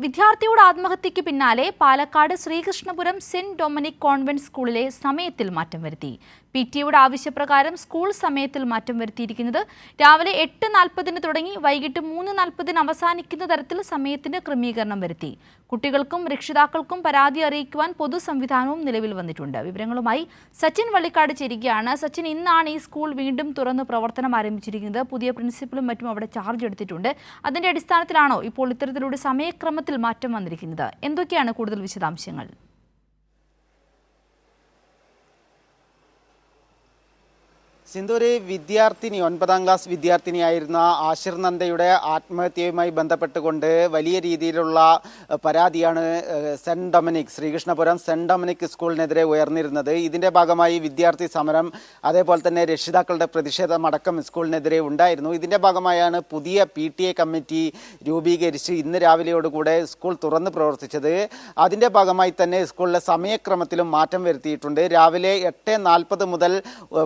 വിദ്യാർത്ഥിയുടെ ആത്മഹത്യയ്ക്ക് പിന്നാലെ Palakkad Sreekrishnapuram saint Dominic convent സ്കൂളിലെ സമയത്തിൽ മാറ്റം വരുത്തി. പിടിഎയുടെ ആവശ്യപ്രകാരം സ്കൂൾ സമയത്തിൽ മാറ്റം വരുത്തിയിരിക്കുന്നത് രാവിലെ 8:40 തുടങ്ങി വൈകിട്ട് 3:40 അവസാനിക്കുന്ന തരത്തിൽ സമയത്തിന് ക്രമീകരണം വരുത്തി. കുട്ടികൾക്കും രക്ഷിതാക്കൾക്കും പരാതി അറിയിക്കുവാൻ പൊതു സംവിധാനവും നിലവിൽ വന്നിട്ടുണ്ട്. വിവരങ്ങളുമായി സച്ചിൻ വള്ളിക്കാട് ചേരുകയാണ്. സച്ചിൻ, ഇന്നാണ് ഈ സ്കൂൾ വീണ്ടും തുറന്ന് പ്രവർത്തനം ആരംഭിച്ചിരിക്കുന്നത്. പുതിയ പ്രിൻസിപ്പലും മറ്റും അവിടെ ചാർജ് എടുത്തിട്ടുണ്ട്. അതിന്റെ അടിസ്ഥാനത്തിലാണോ ഇപ്പോൾ ഇത്തരത്തിലൂടെ സമയക്രമത്തിൽ മാറ്റം വന്നിരിക്കുന്നത്? എന്തൊക്കെയാണ് കൂടുതൽ വിശദാംശങ്ങൾ? സിന്ധൂര് വിദ്യാർത്ഥിനി 9ാം ക്ലാസ് വിദ്യാർത്ഥിനിയായിരുന്ന ആശിർ നന്ദയുടെ ആത്മഹത്യയുമായി ബന്ധപ്പെട്ടുകൊണ്ട് വലിയ രീതിയിലുള്ള പരാതിയാണ് ശ്രീകൃഷ്ണപുരം സെന്റ് ഡൊമിനിക് സ്കൂളിനെതിരെ ഉയർന്നിരുന്നത്. ഇതിന്റെ ഭാഗമായി വിദ്യാർത്ഥി സമരം, അതേപോലെ തന്നെ രക്ഷിതാക്കളുടെ പ്രതിഷേധമടക്കം സ്കൂളിനെതിരെ ഉണ്ടായിരുന്നു. ഇതിന്റെ ഭാഗമായാണ് പുതിയ PTA കമ്മിറ്റി രൂപീകരിച്ച് ഇന്ന് രാവിലെയോടുകൂടെ സ്കൂൾ തുറന്ന് പ്രവർത്തിച്ചത്. അതിന്റെ ഭാഗമായി തന്നെ സ്കൂളിലെ സമയക്രമത്തിലും മാറ്റം വരുത്തിയിട്ടുണ്ട്. രാവിലെ 8:40 മുതൽ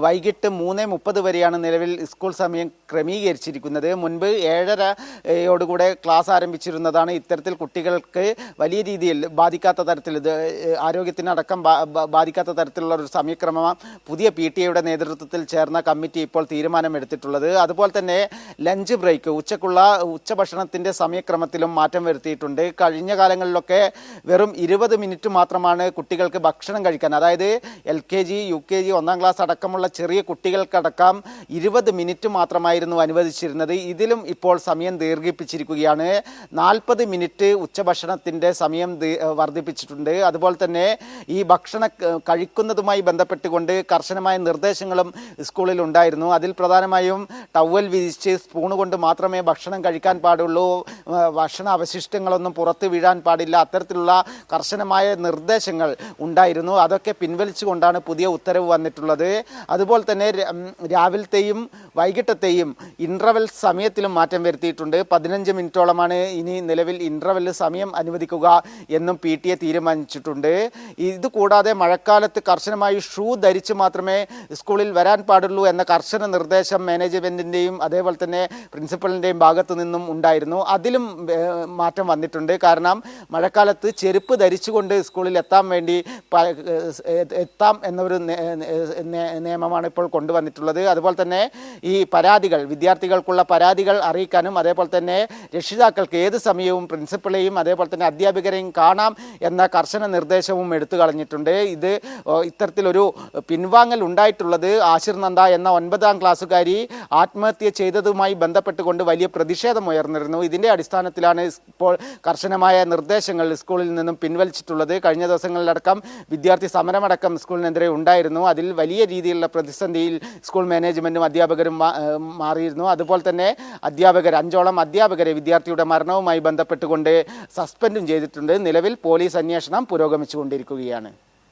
വൈകിട്ട് 3:30 വരെയാണ് നിലവിൽ സ്കൂൾ സമയം ക്രമീകരിച്ചിരിക്കുന്നത്. മുൻപ് 7:30 ക്ലാസ് ആരംഭിച്ചിരുന്നതാണ്. ഇത്തരത്തിൽ കുട്ടികൾക്ക് വലിയ രീതിയിൽ ബാധിക്കാത്ത തരത്തിൽ, ആരോഗ്യത്തിനടക്കം ബാധിക്കാത്ത തരത്തിലുള്ള ഒരു സമയക്രമം പുതിയ PTA നേതൃത്വത്തിൽ ചേർന്ന കമ്മിറ്റി ഇപ്പോൾ തീരുമാനമെടുത്തിട്ടുള്ളത്. അതുപോലെ തന്നെ ലഞ്ച് ബ്രേക്ക്, ഉച്ചഭക്ഷണത്തിൻ്റെ സമയക്രമത്തിലും മാറ്റം വരുത്തിയിട്ടുണ്ട്. കഴിഞ്ഞ കാലങ്ങളിലൊക്കെ വെറും 20 മിനിറ്റ് മാത്രമാണ് കുട്ടികൾക്ക് ഭക്ഷണം കഴിക്കാൻ, അതായത് LKG, UKG, 1ാം ക്ലാസ് അടക്കമുള്ള ചെറിയ കുട്ടികൾക്കടക്കം 20 മിനിറ്റ് മാത്രമായിരുന്നു അനുവദിച്ചിരുന്നത്. ഇതിലും ഇപ്പോൾ സമയം ദീർഘിപ്പിച്ചിരിക്കുകയാണ്. 40 മിനിറ്റ് ഉച്ചഭക്ഷണത്തിൻ്റെ സമയം വർദ്ധിപ്പിച്ചിട്ടുണ്ട്. അതുപോലെ തന്നെ ഈ ഭക്ഷണം കഴിക്കുന്നതുമായി ബന്ധപ്പെട്ടുകൊണ്ട് കർശനമായ നിർദ്ദേശങ്ങളും സ്കൂളിൽ ഉണ്ടായിരുന്നു. അതിൽ പ്രധാനമായും ടവൽ വിരിച്ച് സ്പൂണ് കൊണ്ട് മാത്രമേ ഭക്ഷണം കഴിക്കാൻ പാടുള്ളൂ, ഭക്ഷണ അവശിഷ്ടങ്ങളൊന്നും പുറത്ത് വീഴാൻ പാടില്ല, അത്തരത്തിലുള്ള കർശനമായ നിർദ്ദേശങ്ങൾ ഉണ്ടായിരുന്നു. അതൊക്കെ പിൻവലിച്ചുകൊണ്ടാണ് പുതിയ ഉത്തരവ് വന്നിട്ടുള്ളത്. അതുപോലെ തന്നെ രാവിലത്തെയും വൈകിട്ടത്തെയും ഇൻ്റർവെൽ സമയത്തിലും മാറ്റം വരുത്തിയിട്ടുണ്ട്. 15 മിനിറ്റോളമാണ് ഇനി നിലവിൽ ഇൻ്റർവെൽ സമയം അനുവദിക്കുക എന്നും PTA തീരുമാനിച്ചിട്ടുണ്ട്. ഇത് കൂടാതെ മഴക്കാലത്ത് കർശനമായി ഷൂ ധരിച്ച് മാത്രമേ സ്കൂളിൽ വരാൻ പാടുള്ളൂ എന്ന കർശന നിർദ്ദേശം മാനേജ്മെൻറ്റിൻ്റെയും അതേപോലെ തന്നെ പ്രിൻസിപ്പലിൻ്റെയും ഭാഗത്തു നിന്നും ഉണ്ടായിരുന്നു. അതിലും മാറ്റം വന്നിട്ടുണ്ട്. കാരണം മഴക്കാലത്ത് ചെരുപ്പ് ധരിച്ചുകൊണ്ട് സ്കൂളിൽ എത്താം എന്നൊരു നിയമമാണ് ഇപ്പോൾ കൊണ്ടുവന്നിട്ടുള്ളത്. അതുപോലെ തന്നെ ഈ പരാതികൾ, വിദ്യാർത്ഥികൾക്കുള്ള പരാതികൾ അറിയിക്കാനും അതേപോലെ തന്നെ രക്ഷിതാക്കൾക്ക് ഏത് സമയവും പ്രിൻസിപ്പളെയും അതേപോലെ തന്നെ അധ്യാപകരെയും കാണാം എന്ന കർശന നിർദ്ദേശവും എടുത്തു കളഞ്ഞിട്ടുണ്ട്. ഇത്തരത്തിലൊരു പിൻവാങ്ങൽ ഉണ്ടായിട്ടുള്ളത് ആശിർ നന്ദ എന്ന 9ാം ക്ലാസ്സുകാരി ആത്മഹത്യ ചെയ്തതുമായി ബന്ധപ്പെട്ടുകൊണ്ട് വലിയ പ്രതിഷേധം ഉയർന്നിരുന്നു. ഇതിൻ്റെ അടിസ്ഥാനത്തിലാണ് ഇപ്പോൾ കർശനമായ നിർദ്ദേശങ്ങൾ സ്കൂളിൽ നിന്നും പിൻവലിച്ചിട്ടുള്ളത്. കഴിഞ്ഞ ദിവസങ്ങളിലടക്കം വിദ്യാർത്ഥി സമരമടക്കം സ്കൂളിനെതിരെ ഉണ്ടായിരുന്നു. അതിൽ വലിയ രീതിയിലുള്ള പ്രതിസന്ധിയിൽ സ്കൂൾ മാനേജ്മെൻറ്റും അധ്യാപകരും മാറിയിരുന്നു. അതുപോലെ തന്നെ 5ഓളം അധ്യാപകരെ വിദ്യാർത്ഥിയുടെ മരണവുമായി ബന്ധപ്പെട്ടുകൊണ്ട് സസ്പെൻഡും ചെയ്തിട്ടുണ്ട്. നിലവിൽ പോലീസ് അന്വേഷണം പുരോഗമിച്ചുകൊണ്ടിരിക്കുകയാണ്.